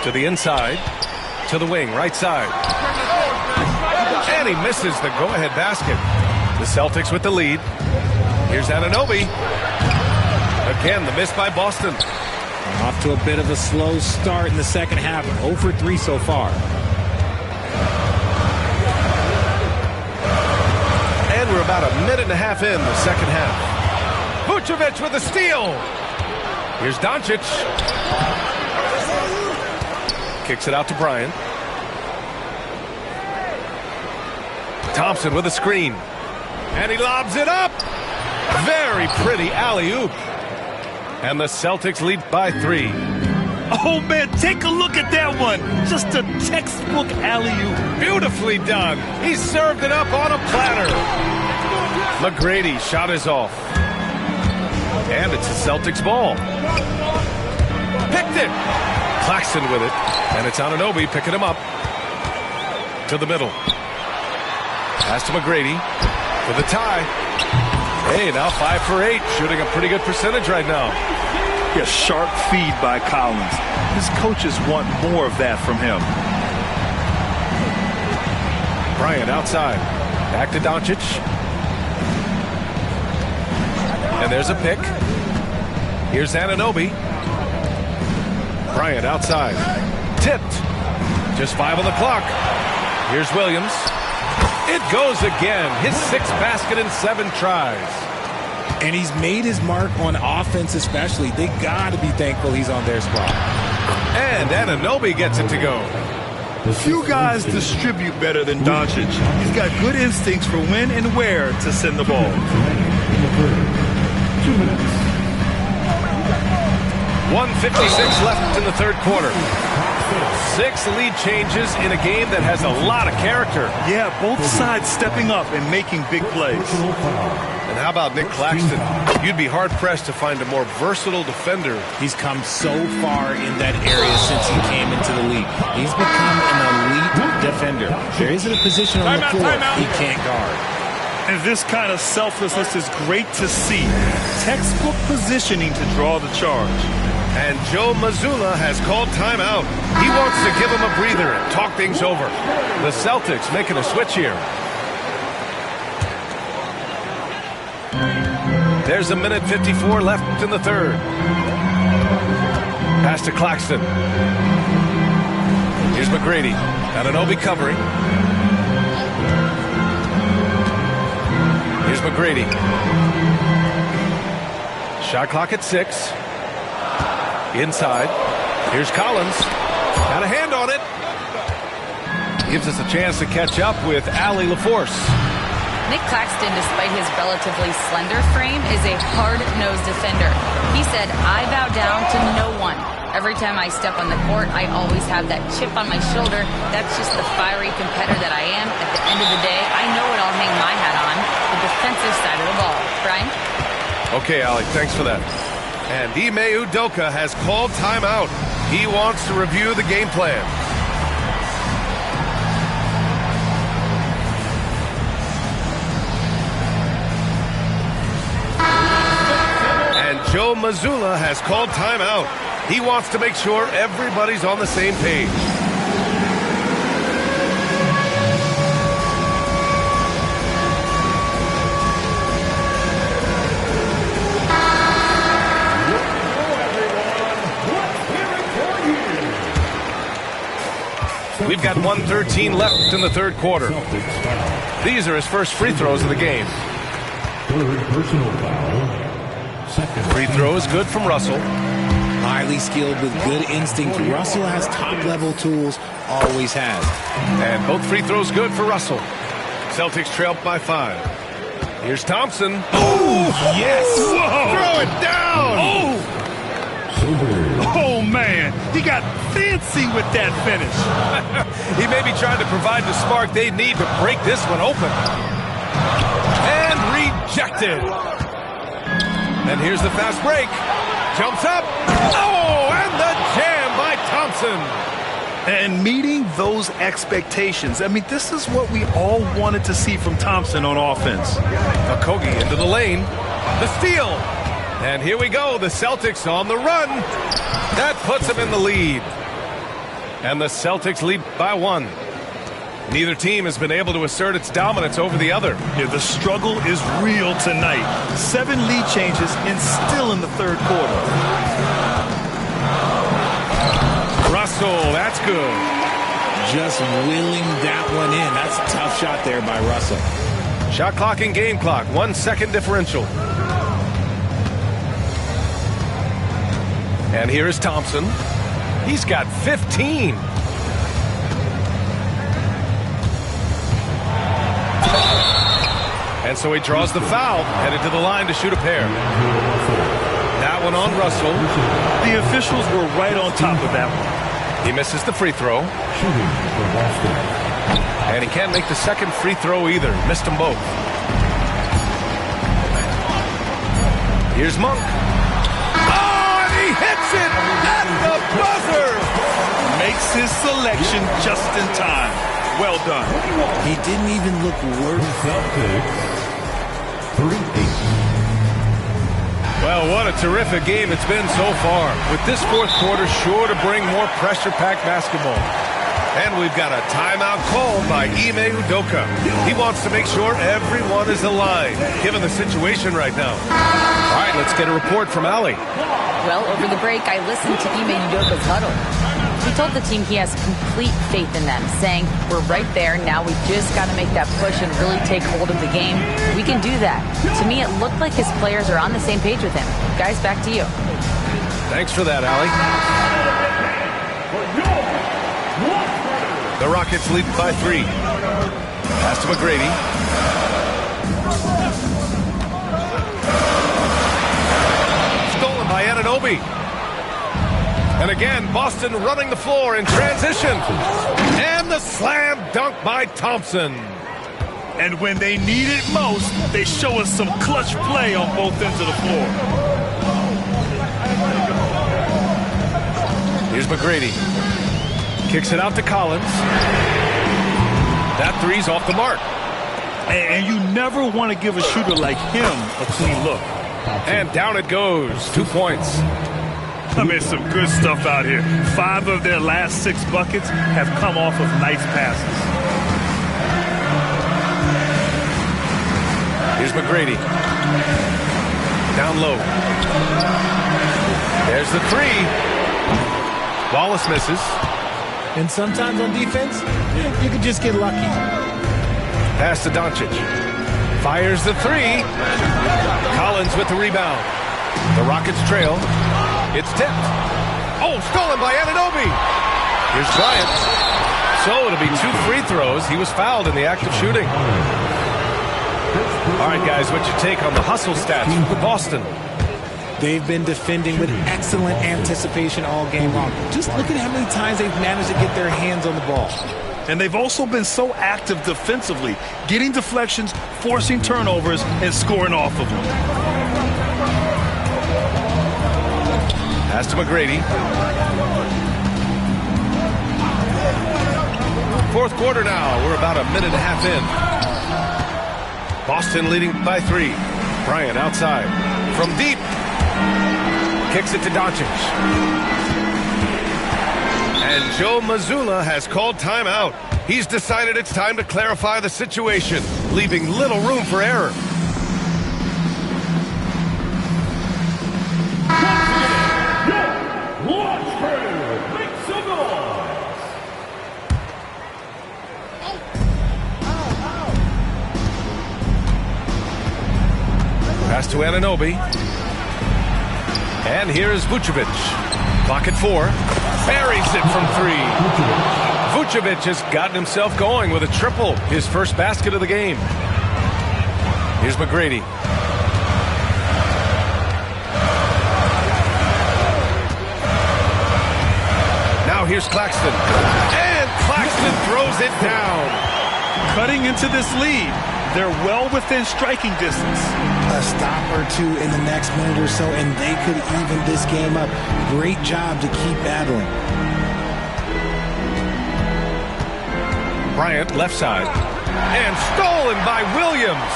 To the inside, to the wing, right side. And he misses the go-ahead basket. The Celtics with the lead. Here's Anunoby. Again, the miss by Boston. Off to a bit of a slow start in the second half. 0 for 3 so far. And we're about a minute and a half in the second half. Vucevic with a steal. Here's Doncic. Kicks it out to Bryant. Thompson with a screen. And he lobs it up. Very pretty alley-oop. And the Celtics lead by 3. Oh, man, take a look at that one. Just a textbook alley-oop. Beautifully done. He served it up on a platter. McGrady shot is off. And it's the Celtics ball. Picked it. Claxton with it. And it's Anunoby picking him up. To the middle. Pass to McGrady for the tie. Hey, now 5 for 8, shooting a pretty good percentage right now. Yeah, sharp feed by Collins. His coaches want more of that from him. Bryant outside. Back to Doncic. And there's a pick. Here's Anunoby. Bryant outside. Tipped. Just 5 on the clock. Here's Williams. It goes again. His 6th basket in 7 tries. And he's made his mark on offense especially. They got to be thankful he's on their spot. And Anunoby gets it to go. Few guys distribute better than Doncic. He's got good instincts for when and where to send the ball. 2 minutes. 1:56 left in the third quarter. 6 lead changes in a game that has a lot of character. Yeah, both sides stepping up and making big plays. And how about Nick Claxton? You'd be hard-pressed to find a more versatile defender. He's come so far in that area since he came into the league. He's become an elite defender. There isn't a position on the floor he can't guard. And this kind of selflessness is great to see. Textbook positioning to draw the charge. And Joe Mazzulla has called timeout. He wants to give him a breather and talk things over. The Celtics making a switch here. There's 1:54 left in the third. Pass to Claxton. Here's McGrady. Anunoby covering. Here's McGrady. Shot clock at 6. Inside. Here's Collins. Got a hand on it. Gives us a chance to catch up with Allie LaForce. Nick Claxton, despite his relatively slender frame, is a hard-nosed defender. He said, "I bow down to no one. Every time I step on the court, I always have that chip on my shoulder. That's just the fiery competitor that I am. At the end of the day, I know what I'll hang my hat on, the defensive side of the ball." Brian? Okay, Allie, thanks for that. And Ime Udoka has called timeout. He wants to review the game plan. And Joe Mazzulla has called timeout. He wants to make sure everybody's on the same page. We've got 1:13 left in the third quarter. These are his first free throws of the game. Third personal foul. Second. Free throw is good from Russell. Highly skilled with good instinct. Russell has top-level tools, always has. And both free throws good for Russell. Celtics trail by 5. Here's Thompson. Oh, yes! Whoa. Throw it down! Oh, man. He got fancy with that finish. He may be trying to provide the spark they need to break this one open. And rejected. And here's the fast break. Jumps up. Oh, and the jam by Thompson. And meeting those expectations. I mean, this is what we all wanted to see from Thompson on offense. Okogie into the lane. The steal. And here we go. The Celtics on the run. That puts them in the lead. And the Celtics lead by 1. Neither team has been able to assert its dominance over the other. Yeah, the struggle is real tonight. 7 lead changes and still in the third quarter. Russell, that's good. Just willing that one in. That's a tough shot there by Russell. Shot clock and game clock. 1 second differential. And here is Thompson. He's got 15. And so he draws the foul, headed to the line to shoot a pair. That one on Russell. The officials were right on top of that one. He misses the free throw. And he can't make the second free throw either. Missed them both. Here's Monk. Oh, and he hits it at the buzzer. Makes his selection just in time. Well done. He didn't even look worried. Well, what a terrific game it's been so far. With this fourth quarter sure to bring more pressure-packed basketball. And we've got a timeout called by Ime Udoka. He wants to make sure everyone is aligned, given the situation right now. All right, let's get a report from Allie. Well, over the break, I listened to Ime Udoka's huddle. He told the team he has complete faith in them, saying, we're right there, now we just got to make that push and really take hold of the game. We can do that. To me, it looked like his players are on the same page with him. Guys, back to you. Thanks for that, Allie. The Rockets lead by 3. Pass to McGrady. Stolen by Anunoby. And again, Boston running the floor in transition. And the slam dunk by Thompson. And when they need it most, they show us some clutch play on both ends of the floor. Here's McGrady. Kicks it out to Collins. That three's off the mark. And you never want to give a shooter like him a clean look. And down it goes. 2 points. I mean, some good stuff out here. 5 of their last 6 buckets have come off of nice passes. Here's McGrady. Down low. There's the 3. Wallace misses. And sometimes on defense, you can just get lucky. Pass to Doncic. Fires the 3. Collins with the rebound. The Rockets trail. It's tipped. Oh, stolen by Anunoby. Here's Bryant. So it'll be 2 free throws. He was fouled in the act of shooting. All right, guys, what's your take on the hustle stats for Boston? They've been defending with excellent anticipation all game long. Just look at how many times they've managed to get their hands on the ball. And they've also been so active defensively, getting deflections, forcing turnovers, and scoring off of them. Pass to McGrady. Fourth quarter now. We're about a minute and a half in. Boston leading by 3. Bryant outside. From deep. Kicks it to Doncic. And Joe Mazzulla has called timeout. He's decided it's time to clarify the situation, leaving little room for error. Pass to Anunoby. And here's Vucevic. Clock at 4. Buries it from 3. Vucevic has gotten himself going with a triple. His first basket of the game. Here's McGrady. Now here's Claxton. And Claxton throws it down. Cutting into this lead. They're well within striking distance. A stop or 2 in the next minute or so, and they could even this game up. Great job to keep battling. Bryant, left side. And stolen by Williams.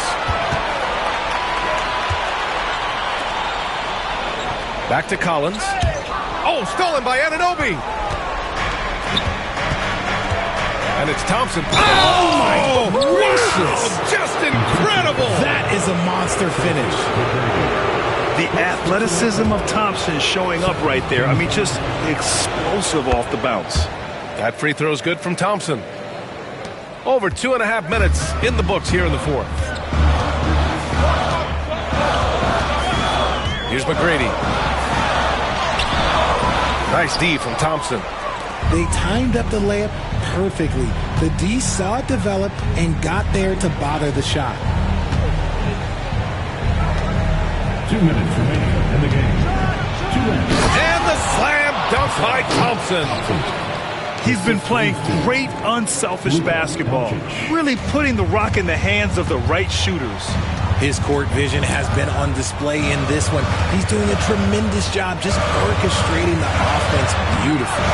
Back to Collins. Oh, stolen by Anunoby. And it's Thompson. Oh, my gracious. Just incredible. That is a monster finish. The athleticism of Thompson showing up right there. I mean, just explosive off the bounce. That free throw is good from Thompson. Over 2.5 minutes in the books here in the fourth. Here's McGrady. Nice D from Thompson. They timed up the layup perfectly. The D saw it develop and got there to bother the shot. 2 minutes remaining in the game. 2 minutes. And the slam dunk by Thompson. He's been playing great unselfish basketball, really putting the rock in the hands of the right shooters. His court vision has been on display in this one. He's doing a tremendous job just orchestrating the offense beautifully.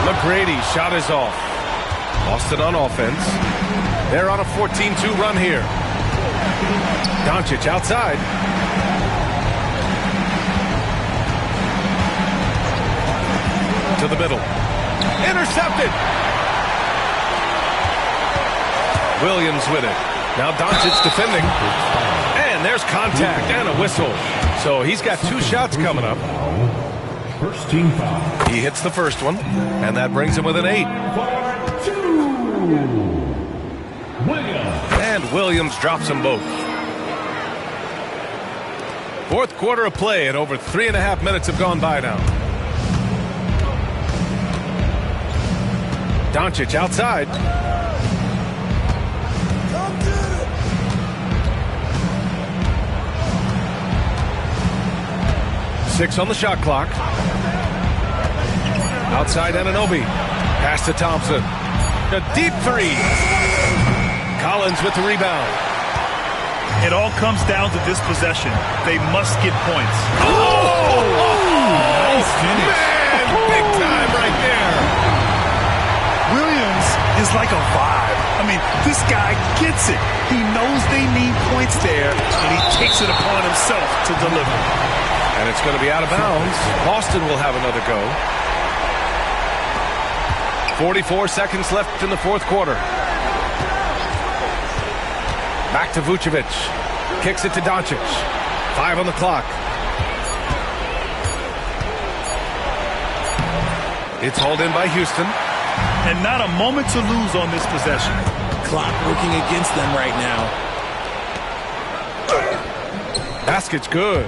McGrady shot is off. Boston on offense. They're on a 14-2 run here. Doncic outside. To the middle. Intercepted. Williams with it. Now Doncic defending. And there's contact and a whistle. So he's got 2 shots coming up. First team foul. He hits the first one, and that brings him within 8. And Williams drops them both. Fourth quarter of play, and over 3.5 minutes have gone by now. Doncic outside. Six on the shot clock. Outside Anunoby. Pass to Thompson. A deep 3. Collins with the rebound. It all comes down to this possession. They must get points. Nice finish. Man, big time right there. Williams is like a vibe. I mean, this guy gets it. He knows they need points there, and he takes it upon himself to deliver. And it's going to be out of bounds. Boston will have another go. 44 seconds left in the fourth quarter. Back to Vucevic. Kicks it to Doncic. 5 on the clock. It's hauled in by Houston. And not a moment to lose on this possession. Clock working against them right now. Basket's good.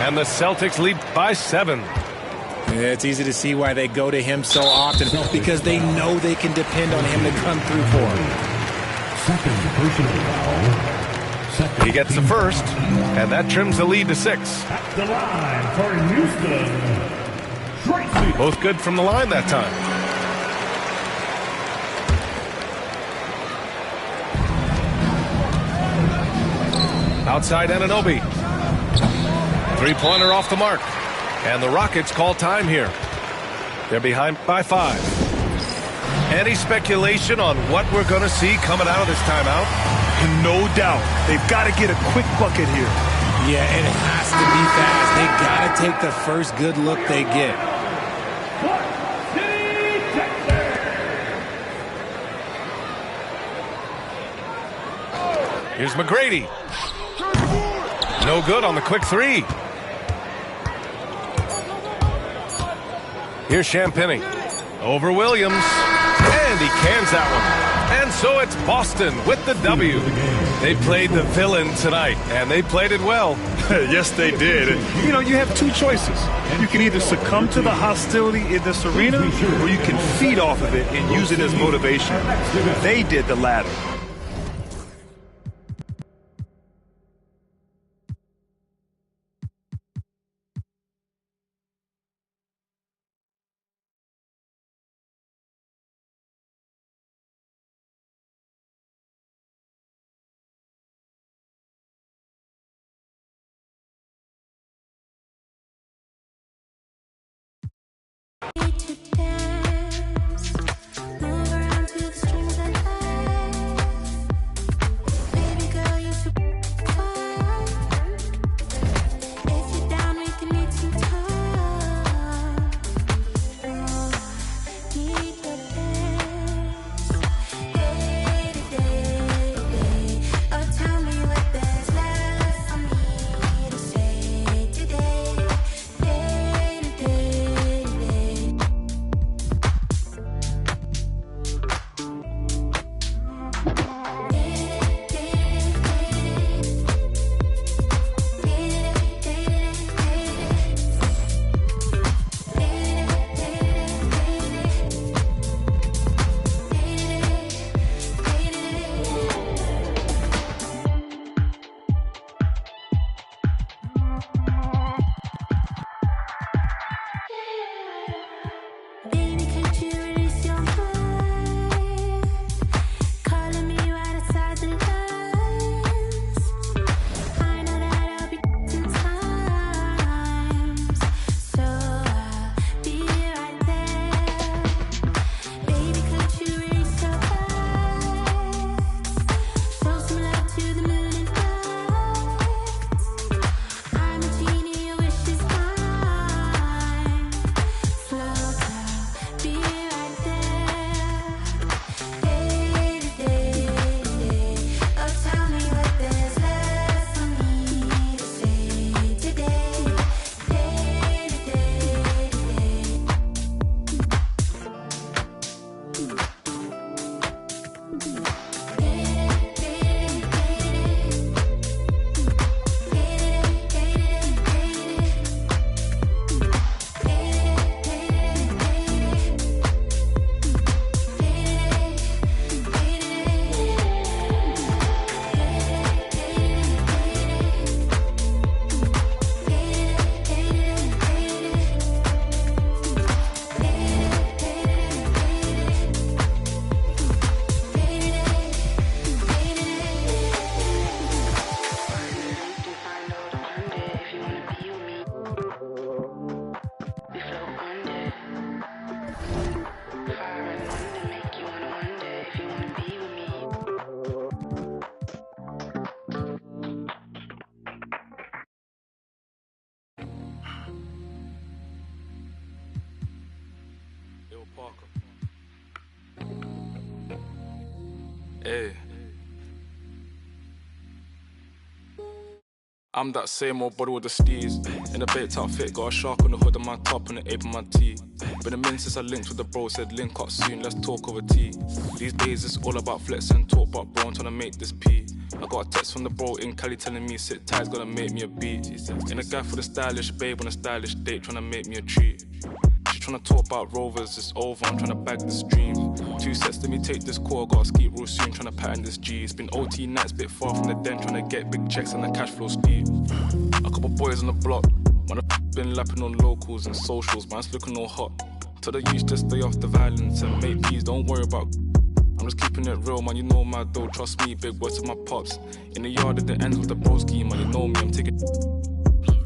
And the Celtics lead by 7. Yeah, it's easy to see why they go to him so often, because they know they can depend on him to come through for them. Second personal foul. He gets the first, and that trims the lead to 6. At the line for Houston, Tracy. Both good from the line that time. Outside Anunoby. 3-pointer off the mark. And the Rockets call time here. They're behind by 5. Any speculation on what we're going to see coming out of this timeout? No doubt. They've got to get a quick bucket here. Yeah, it has to be fast. They got to take the first good look they get. Here's McGrady. No good on the quick 3. Here's Champagnie. Over Williams. And he cans that one. And so it's Boston with the W. They played the villain tonight, and they played it well. Yes, they did. And, you know, you have 2 choices. You can either succumb to the hostility in this arena, or you can feed off of it and use it as motivation. They did the latter. Hey. I'm that same old body with the steez. In a baked outfit, got a shark on the hood of my top and the ape on my tee. Been a minute since I linked with the bro, said link up soon, let's talk over tea. These days it's all about flex and talk, but bro, I'm trying to make this pee. I got a text from the bro in Cali telling me sit tight, gonna make me a beat. In a guy for the stylish babe on a stylish date, trying to make me a treat. She tryna talk about rovers, it's over, I'm tryna bag this dream. 2 sets, let me take this call, gotta ski real soon, tryna pattern this G. It's been OT nights, bit far from the den, tryna get big checks and the cash flow steep. A couple boys on the block, man, I've been lapping on locals and socials, man's looking all hot. Tell the youth to stay off the violence and make peace, don't worry about. I'm just keeping it real, man, you know my dough, trust me, big words to my pops. In the yard at the end with the broski, man, you know me, I'm taking.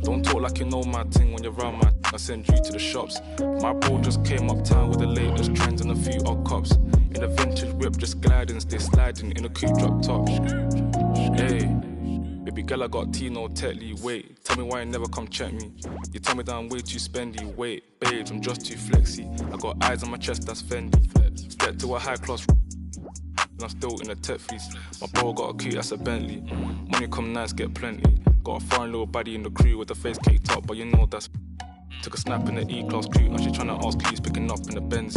Don't talk like you know my thing when you're around my I send you to the shops. My bro just came uptown with the latest trends and a few odd cops. In a vintage whip, just gliding, stay sliding in a coupe drop top. Hey, baby girl, I got Tino Tetley. Wait, tell me why you never come check me. You tell me that I'm way too spendy. Wait, babes, I'm just too flexy. I got eyes on my chest, that's Fendi. Step to a high class. And I'm still in a tech fleece. My bro got a coupe, that's a Bentley. Money come nice, get plenty. Got a foreign little baddie in the crew with the face caked up, but you know that's. Took a snap in the E-class crew, now she tryna ask who's picking up in the Benz.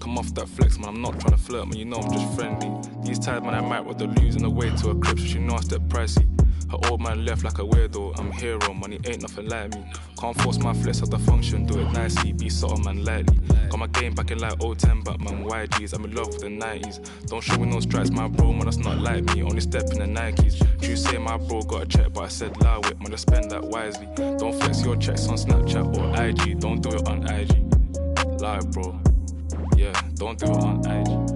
Come off that flex, man, I'm not tryna flirt, man, you know I'm just friendly. These times, man, I might with the lose on the way to a crib, so she know I step pricey. Her old man left like a weirdo, I'm hero, money ain't nothing like me. Can't force my flex at the function, do it nicely, be subtle, man, lightly. Got my game back in like 010, but man, YGs, I'm in love with the 90s. Don't show me no stripes, my bro, man, that's not like me, only step in the Nikes. You say my bro got a check, but I said allow it, man, just spend that wisely. Don't flex your checks on Snapchat or IG, don't do it on IG. Lie, bro, yeah, don't do it on IG.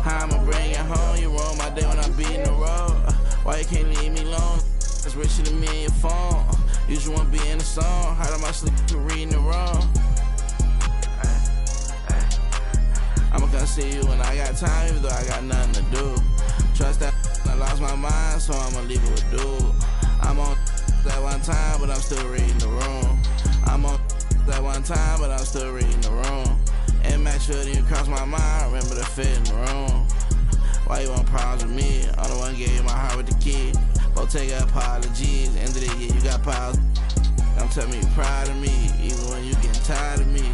I'ma bring it home, you roll my day when I be in the road. Why you can't leave me alone? It's richer than me and your phone. You just wanna be in the song. Hard on my sleep to reading it wrong. I'ma come see you when I got time, even though I got nothing to do. Trust that I lost my mind, so I'ma leave it with dude. I'm on that one time, but I'm still reading the room. I'm on that one time, but I'm still reading the room. And make sure that you cross my mind, remember the fit in the room. Why you want problems with me? I'm the one gave you my heart with the key. Both take apologies, end of the year you got piles. I'm telling me you proud of me, even when you getting tired of me.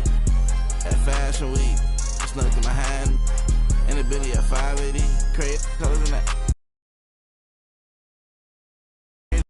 At Fashion Week, snuck in my hand. In the Billy at 580, crazy colors in that.